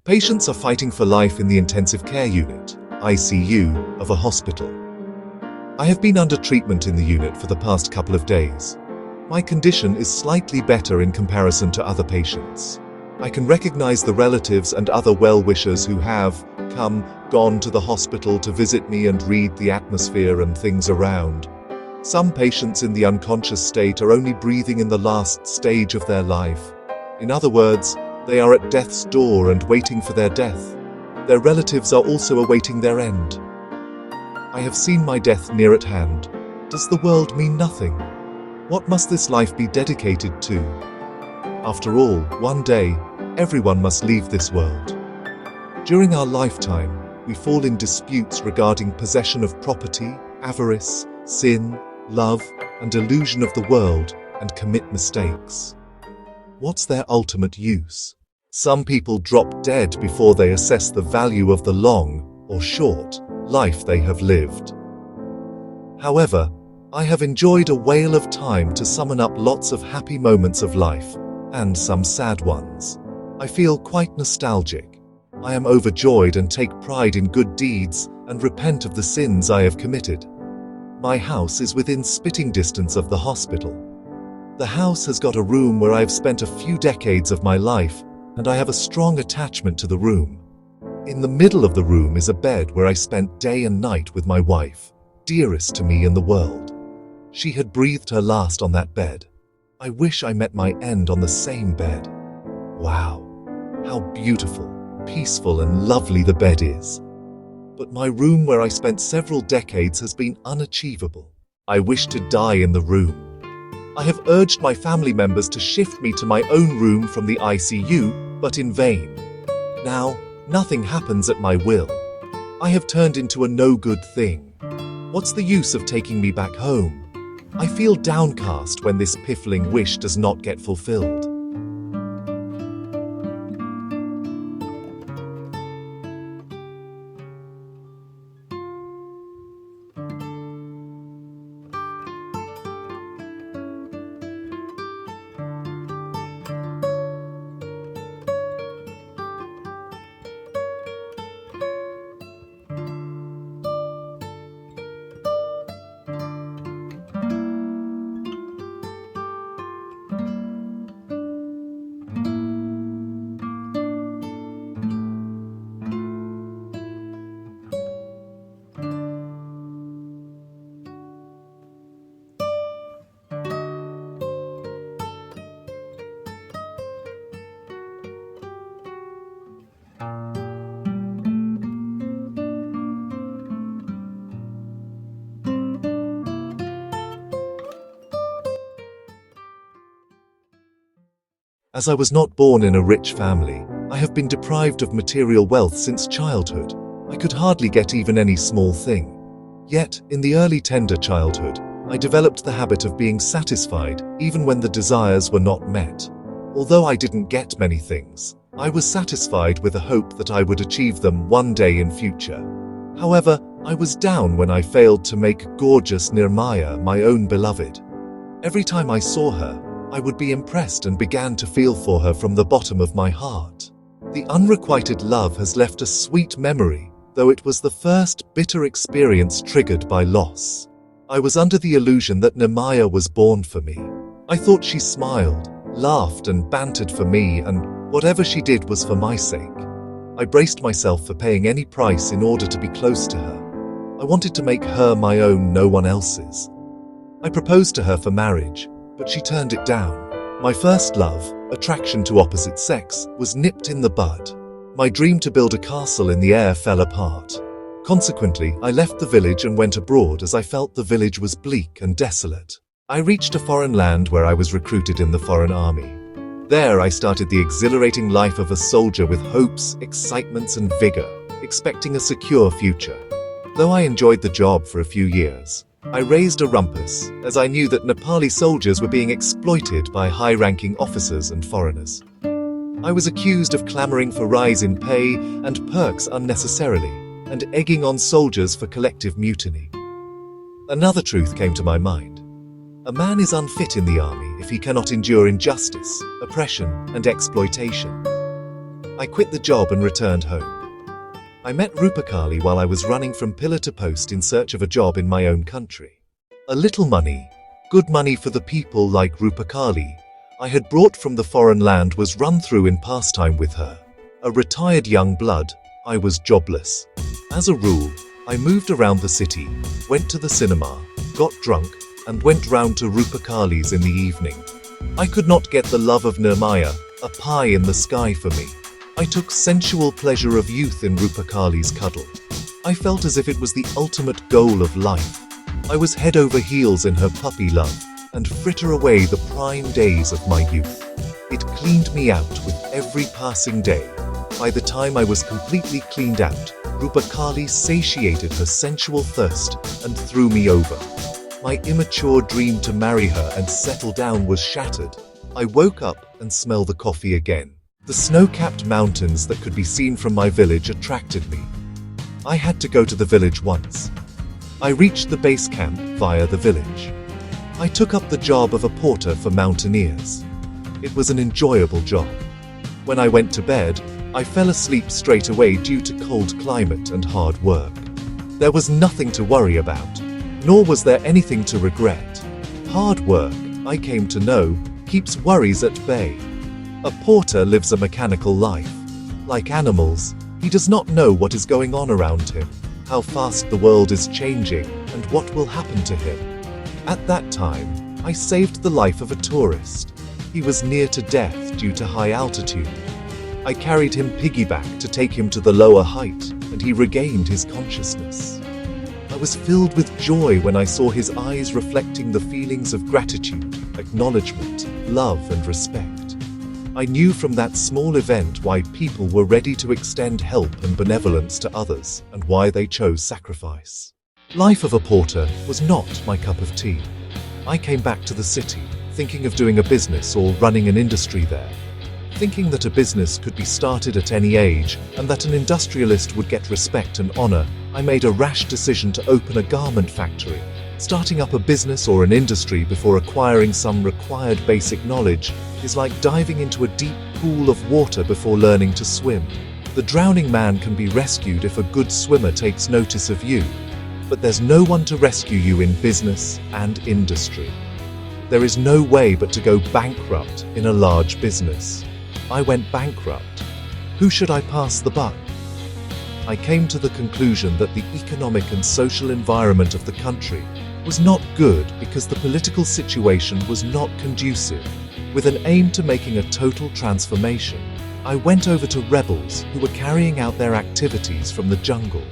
Patients are fighting for life in the intensive care unit, ICU, of a hospital. I have been under treatment in the unit for the past couple of days. My condition is slightly better in comparison to other patients. I can recognize the relatives and other well-wishers who have gone to the hospital to visit me and read the atmosphere and things around. Some patients in the unconscious state are only breathing in the last stage of their life. In other words, they are at death's door and waiting for their death. Their relatives are also awaiting their end. I have seen my death near at hand. Does the world mean nothing? What must this life be dedicated to? After all, one day, everyone must leave this world. During our lifetime, we fall in disputes regarding possession of property, avarice, sin, love, and illusion of the world, and commit mistakes. What's their ultimate use? Some people drop dead before they assess the value of the long, or short, life they have lived. However, I have enjoyed a whale of time to summon up lots of happy moments of life, and some sad ones. I feel quite nostalgic. I am overjoyed and take pride in good deeds and repent of the sins I have committed. My house is within spitting distance of the hospital. The house has got a room where I have spent a few decades of my life, and I have a strong attachment to the room. In the middle of the room is a bed where I spent day and night with my wife, dearest to me in the world. She had breathed her last on that bed. I wish I met my end on the same bed. Wow, how beautiful, peaceful and lovely the bed is. But my room where I spent several decades has been unachievable. I wish to die in the room. I have urged my family members to shift me to my own room from the ICU, but in vain. Now, nothing happens at my will. I have turned into a no-good thing. What's the use of taking me back home? I feel downcast when this piffling wish does not get fulfilled. As I was not born in a rich family, I have been deprived of material wealth since childhood. I could hardly get even any small thing. Yet, in the early tender childhood, I developed the habit of being satisfied even when the desires were not met. Although I didn't get many things, I was satisfied with a hope that I would achieve them one day in future. However, I was down when I failed to make gorgeous Nirmaya my own beloved. Every time I saw her, I would be impressed and began to feel for her from the bottom of my heart. The unrequited love has left a sweet memory, though it was the first bitter experience triggered by loss. I was under the illusion that Nirmaya was born for me. I thought she smiled, laughed and bantered for me, and whatever she did was for my sake. I braced myself for paying any price in order to be close to her. I wanted to make her my own, no one else's. I proposed to her for marriage, but she turned it down. My first love, attraction to opposite sex, was nipped in the bud. My dream to build a castle in the air fell apart. Consequently, I left the village and went abroad as I felt the village was bleak and desolate. I reached a foreign land where I was recruited in the foreign army. There I started the exhilarating life of a soldier with hopes, excitements and vigor, expecting a secure future. Though I enjoyed the job for a few years, I raised a rumpus, as I knew that Nepali soldiers were being exploited by high-ranking officers and foreigners. I was accused of clamoring for rise in pay and perks unnecessarily, and egging on soldiers for collective mutiny. Another truth came to my mind. A man is unfit in the army if he cannot endure injustice, oppression, and exploitation. I quit the job and returned home. I met Rupakali while I was running from pillar to post in search of a job in my own country. A little money, good money for the people like Rupakali, I had brought from the foreign land was run through in pastime with her. A retired young blood, I was jobless. As a rule, I moved around the city, went to the cinema, got drunk, and went round to Rupakali's in the evening. I could not get the love of Nirmaya, a pie in the sky for me. I took sensual pleasure of youth in Rupakali's cuddle. I felt as if it was the ultimate goal of life. I was head over heels in her puppy love, and fritter away the prime days of my youth. It cleaned me out with every passing day. By the time I was completely cleaned out, Rupakali satiated her sensual thirst and threw me over. My immature dream to marry her and settle down was shattered. I woke up and smelled the coffee again. The snow-capped mountains that could be seen from my village attracted me. I had to go to the village once. I reached the base camp via the village. I took up the job of a porter for mountaineers. It was an enjoyable job. When I went to bed, I fell asleep straight away due to cold climate and hard work. There was nothing to worry about, nor was there anything to regret. Hard work, I came to know, keeps worries at bay. A porter lives a mechanical life. Like animals, he does not know what is going on around him, how fast the world is changing, and what will happen to him. At that time, I saved the life of a tourist. He was near to death due to high altitude. I carried him piggyback to take him to the lower height, and he regained his consciousness. I was filled with joy when I saw his eyes reflecting the feelings of gratitude, acknowledgement, love, and respect. I knew from that small event why people were ready to extend help and benevolence to others and why they chose sacrifice. Life of a porter was not my cup of tea. I came back to the city, thinking of doing a business or running an industry there. Thinking that a business could be started at any age and that an industrialist would get respect and honor, I made a rash decision to open a garment factory. Starting up a business or an industry before acquiring some required basic knowledge is like diving into a deep pool of water before learning to swim. The drowning man can be rescued if a good swimmer takes notice of you. But there's no one to rescue you in business and industry. There is no way but to go bankrupt in a large business. I went bankrupt. Who should I pass the buck? I came to the conclusion that the economic and social environment of the country was not good because the political situation was not conducive. With an aim to making a total transformation, I went over to rebels who were carrying out their activities from the jungle.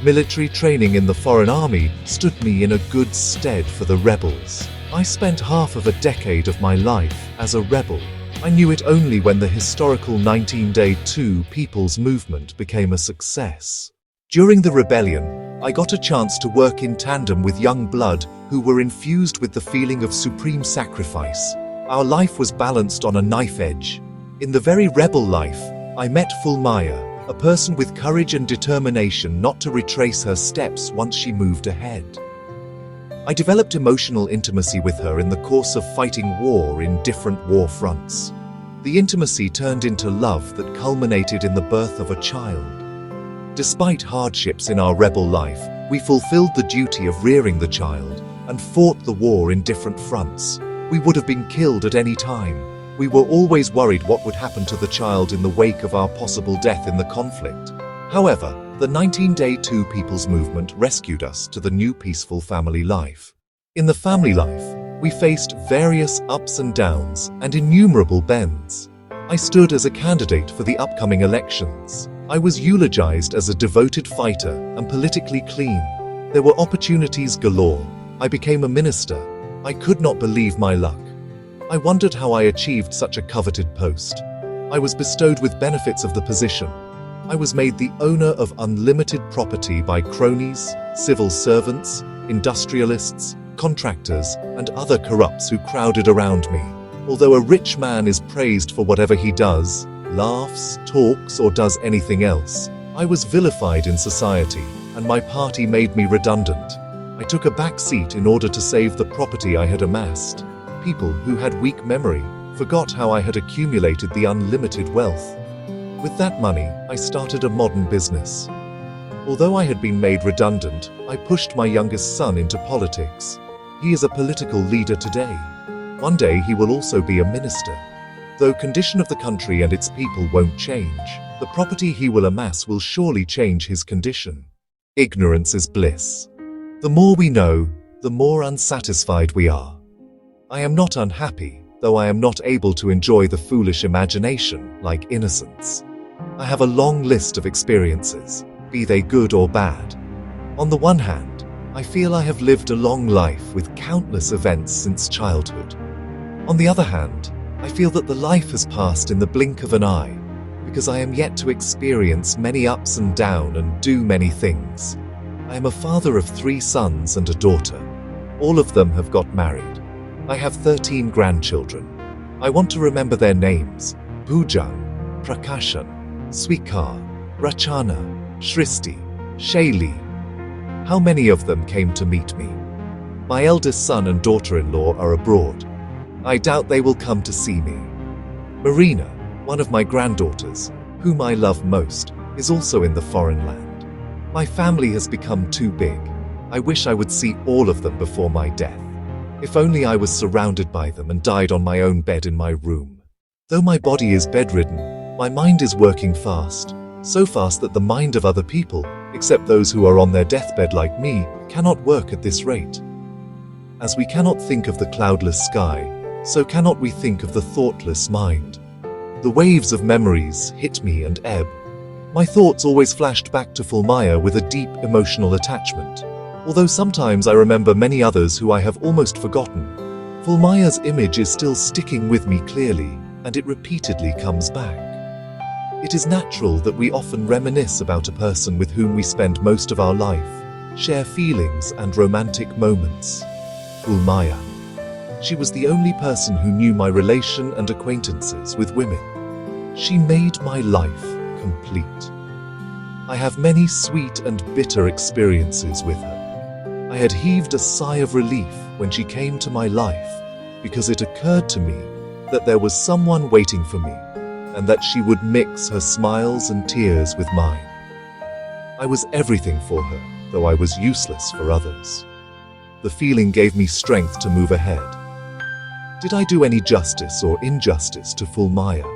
Military training in the foreign army stood me in a good stead for the rebels. I spent half of a decade of my life as a rebel. I knew it only when the historical 19-day Two People's Movement became a success. During the rebellion, I got a chance to work in tandem with young blood who were infused with the feeling of supreme sacrifice. Our life was balanced on a knife edge. In the very rebel life, I met Fulmaya, a person with courage and determination not to retrace her steps once she moved ahead. I developed emotional intimacy with her in the course of fighting war in different war fronts. The intimacy turned into love that culminated in the birth of a child. Despite hardships in our rebel life, we fulfilled the duty of rearing the child and fought the war in different fronts. We would have been killed at any time. We were always worried what would happen to the child in the wake of our possible death in the conflict. However, the 19-day Two People's Movement rescued us to the new peaceful family life. In the family life, we faced various ups and downs and innumerable bends. I stood as a candidate for the upcoming elections. I was eulogized as a devoted fighter and politically clean. There were opportunities galore. I became a minister. I could not believe my luck. I wondered how I achieved such a coveted post. I was bestowed with benefits of the position. I was made the owner of unlimited property by cronies, civil servants, industrialists, contractors, and other corrupts who crowded around me. Although a rich man is praised for whatever he does, laughs, talks, or does anything else, I was vilified in society, and my party made me redundant. I took a back seat in order to save the property I had amassed. People who had weak memory forgot how I had accumulated the unlimited wealth. With that money, I started a modern business. Although I had been made redundant, I pushed my youngest son into politics. He is a political leader today. One day he will also be a minister. Though condition of the country and its people won't change, the property he will amass will surely change his condition. Ignorance is bliss. The more we know, the more unsatisfied we are. I am not unhappy, though I am not able to enjoy the foolish imagination like innocence. I have a long list of experiences, be they good or bad. On the one hand, I feel I have lived a long life with countless events since childhood. On the other hand, I feel that the life has passed in the blink of an eye, because I am yet to experience many ups and downs and do many things. I am a father of 3 sons and a daughter. All of them have got married. I have 13 grandchildren. I want to remember their names: Bhujang, Prakashan, Swikar, Rachana, Shristi, Shayli. How many of them came to meet me? My eldest son and daughter-in-law are abroad. I doubt they will come to see me. Marina, one of my granddaughters, whom I love most, is also in the foreign land. My family has become too big. I wish I would see all of them before my death. If only I was surrounded by them and died on my own bed in my room. Though my body is bedridden, my mind is working fast, so fast that the mind of other people, except those who are on their deathbed like me, cannot work at this rate. As we cannot think of the cloudless sky, so cannot we think of the thoughtless mind. The waves of memories hit me and ebb. My thoughts always flashed back to Fulmaya with a deep emotional attachment. Although sometimes I remember many others who I have almost forgotten, Fulmaya's image is still sticking with me clearly, and it repeatedly comes back. It is natural that we often reminisce about a person with whom we spend most of our life, share feelings and romantic moments. Fulmaya. She was the only person who knew my relation and acquaintances with women. She made my life complete. I have many sweet and bitter experiences with her. I had heaved a sigh of relief when she came to my life, because it occurred to me that there was someone waiting for me, and that she would mix her smiles and tears with mine. I was everything for her, though I was useless for others. The feeling gave me strength to move ahead. Did I do any justice or injustice to Fulmaya?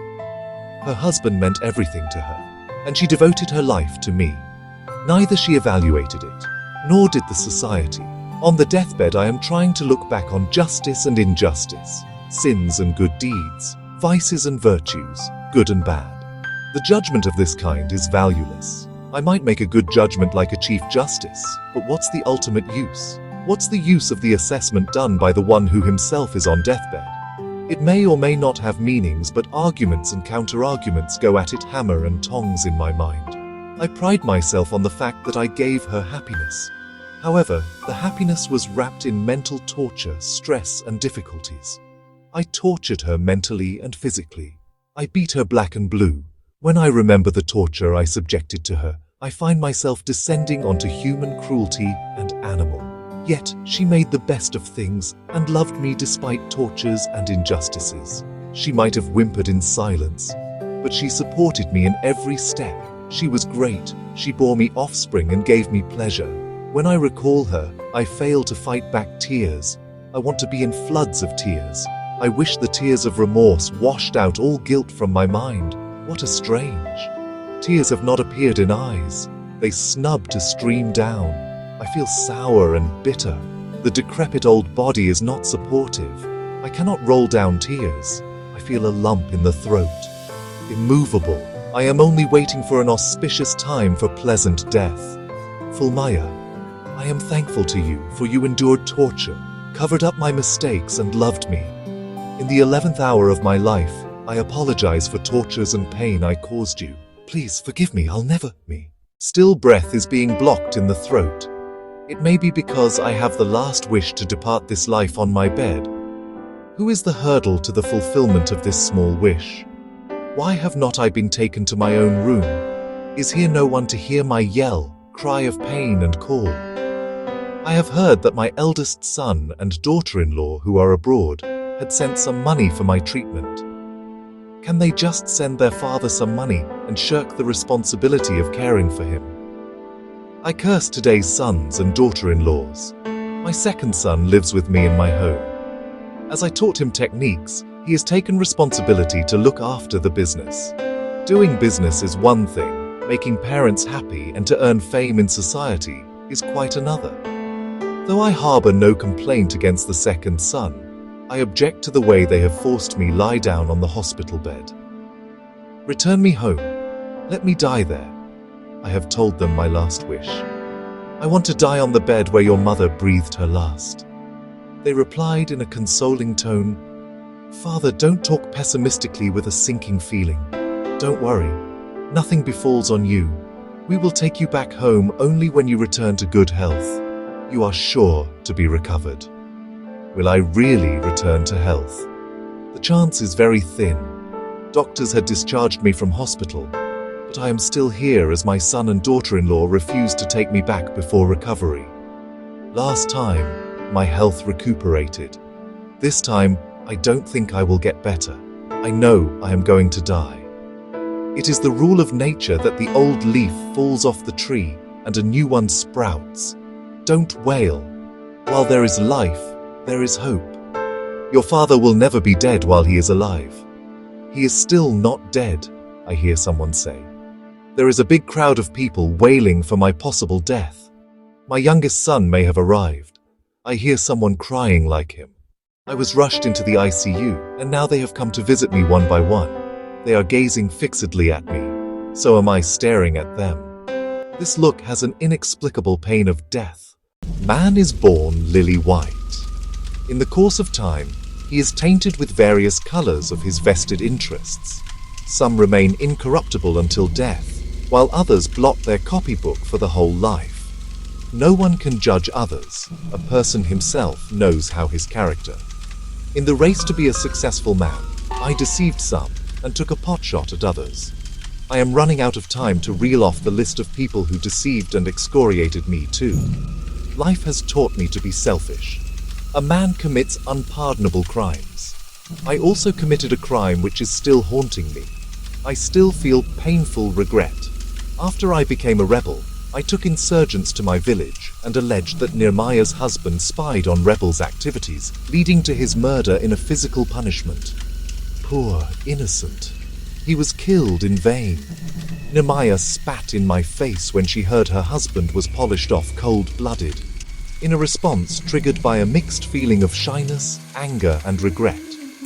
Her husband meant everything to her, and she devoted her life to me. Neither she evaluated it, nor did the society. On the deathbed, I am trying to look back on justice and injustice, sins and good deeds, vices and virtues, good and bad. The judgment of this kind is valueless. I might make a good judgment like a Chief Justice, but what's the ultimate use? What's the use of the assessment done by the one who himself is on deathbed? It may or may not have meanings, but arguments and counter-arguments go at it hammer and tongs in my mind. I pride myself on the fact that I gave her happiness. However, the happiness was wrapped in mental torture, stress, and difficulties. I tortured her mentally and physically. I beat her black and blue. When I remember the torture I subjected to her, I find myself descending onto human cruelty and animal. Yet, she made the best of things and loved me despite tortures and injustices. She might have whimpered in silence, but she supported me in every step. She was great. She bore me offspring and gave me pleasure. When I recall her, I fail to fight back tears. I want to be in floods of tears. I wish the tears of remorse washed out all guilt from my mind. What a strange. Tears have not appeared in eyes. They snub to stream down. I feel sour and bitter. The decrepit old body is not supportive. I cannot roll down tears. I feel a lump in the throat. Immovable. I am only waiting for an auspicious time for pleasant death. Fulmaya, I am thankful to you, for you endured torture, covered up my mistakes and loved me. In the 11th hour of my life, I apologize for tortures and pain I caused you. Please forgive me, I'll never me. Still breath is being blocked in the throat. It may be because I have the last wish to depart this life on my bed. Who is the hurdle to the fulfillment of this small wish? Why have not I been taken to my own room? Is here no one to hear my yell, cry of pain and call? I have heard that my eldest son and daughter-in-law who are abroad had sent some money for my treatment. Can they just send their father some money and shirk the responsibility of caring for him? I curse today's sons and daughter-in-laws. My second son lives with me in my home. As I taught him techniques, he has taken responsibility to look after the business. Doing business is one thing, making parents happy and to earn fame in society is quite another. Though I harbor no complaint against the second son, I object to the way they have forced me lie down on the hospital bed. Return me home. Let me die there. I have told them my last wish. I want to die on the bed where your mother breathed her last. They replied in a consoling tone, Father, don't talk pessimistically with a sinking feeling. Don't worry. Nothing befalls on you. We will take you back home only when you return to good health. You are sure to be recovered. Will I really return to health? The chance is very thin. Doctors had discharged me from hospital, but I am still here as my son and daughter-in-law refused to take me back before recovery. Last time, my health recuperated. This time, I don't think I will get better. I know I am going to die. It is the rule of nature that the old leaf falls off the tree and a new one sprouts. Don't wail. While there is life, there is hope. Your father will never be dead while he is alive. He is still not dead, I hear someone say. There is a big crowd of people wailing for my possible death. My youngest son may have arrived. I hear someone crying like him. I was rushed into the ICU, and now they have come to visit me one by one. They are gazing fixedly at me. So am I staring at them. This look has an inexplicable pain of death. Man is born lily white. In the course of time, he is tainted with various colors of his vested interests. Some remain incorruptible until death, while others blot their copybook for the whole life. No one can judge others. A person himself knows how his character. In the race to be a successful man, I deceived some and took a potshot at others. I am running out of time to reel off the list of people who deceived and excoriated me too. Life has taught me to be selfish. A man commits unpardonable crimes. I also committed a crime which is still haunting me. I still feel painful regret. After I became a rebel, I took insurgents to my village and alleged that Nehemiah's husband spied on rebels' activities, leading to his murder in a physical punishment. Poor innocent. He was killed in vain. Nehemiah spat in my face when she heard her husband was polished off cold-blooded. In a response triggered by a mixed feeling of shyness, anger, and regret,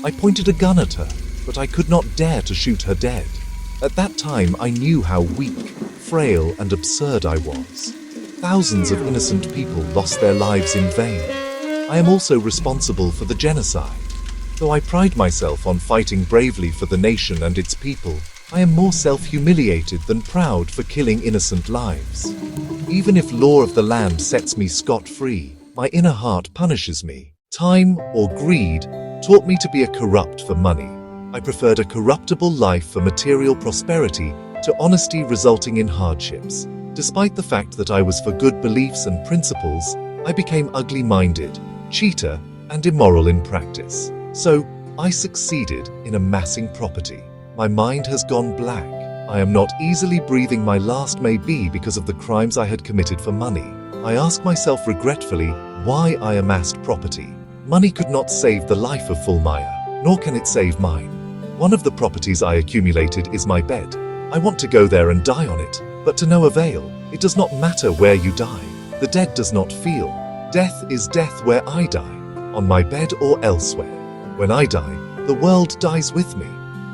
I pointed a gun at her, but I could not dare to shoot her dead. At that time I knew how weak, frail, and absurd I was. Thousands of innocent people lost their lives in vain. I am also responsible for the genocide. Though I pride myself on fighting bravely for the nation and its people, I am more self-humiliated than proud for killing innocent lives. Even if law of the land sets me scot-free, my inner heart punishes me. Time, or greed, taught me to be a corrupt for money. I preferred a corruptible life for material prosperity to honesty resulting in hardships. Despite the fact that I was for good beliefs and principles, I became ugly-minded, cheater, and immoral in practice. So, I succeeded in amassing property. My mind has gone black. I am not easily breathing my last may be because of the crimes I had committed for money. I ask myself regretfully why I amassed property. Money could not save the life of Fulmaya, nor can it save mine. One of the properties I accumulated is my bed. I want to go there and die on it, but to no avail. It does not matter where you die. The dead does not feel. Death is death where I die, on my bed or elsewhere. When I die, the world dies with me.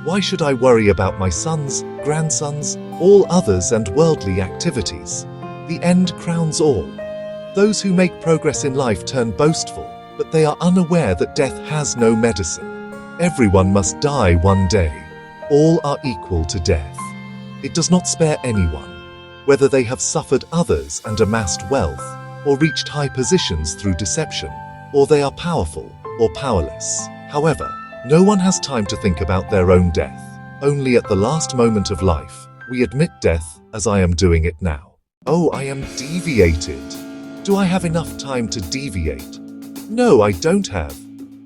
Why should I worry about my sons, grandsons, all others and worldly activities? The end crowns all. Those who make progress in life turn boastful, but they are unaware that death has no medicine. Everyone must die one day. All are equal to death. It does not spare anyone, whether they have suffered others and amassed wealth, or reached high positions through deception, or they are powerful or powerless. However, no one has time to think about their own death. Only at the last moment of life, we admit death as I am doing it now. Oh, I am deviated. Do I have enough time to deviate? No, I don't have.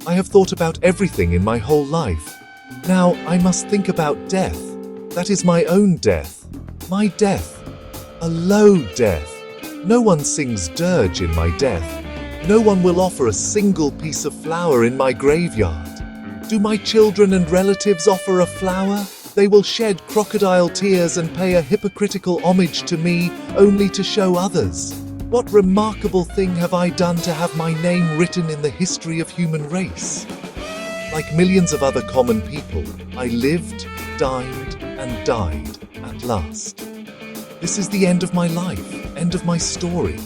I have thought about everything in my whole life. Now I must think about death. That is my own death. My death. A low death. No one sings dirge in my death. No one will offer a single piece of flower in my graveyard. Do my children and relatives offer a flower? They will shed crocodile tears and pay a hypocritical homage to me, only to show others. What remarkable thing have I done to have my name written in the history of human race? Like millions of other common people, I lived, dined, and died at last. This is the end of my life, end of my story.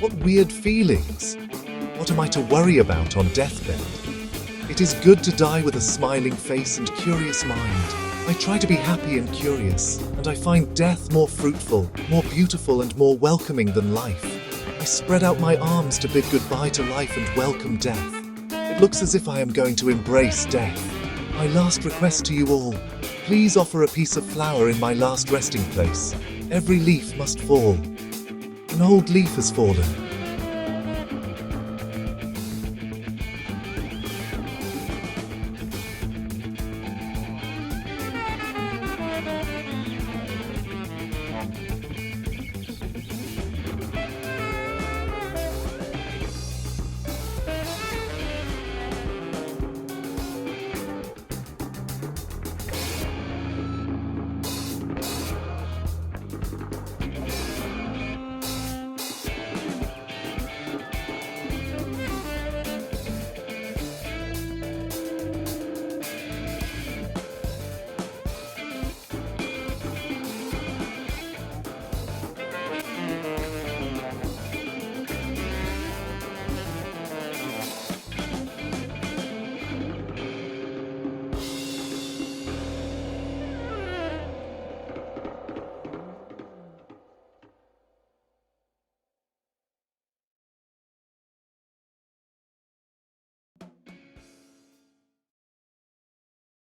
What weird feelings. What am I to worry about on deathbed? It is good to die with a smiling face and curious mind. I try to be happy and curious, and I find death more fruitful, more beautiful, and more welcoming than life. I spread out my arms to bid goodbye to life and welcome death. It looks as if I am going to embrace death. My last request to you all, please offer a piece of flower in my last resting place. Every leaf must fall. An old leaf has fallen.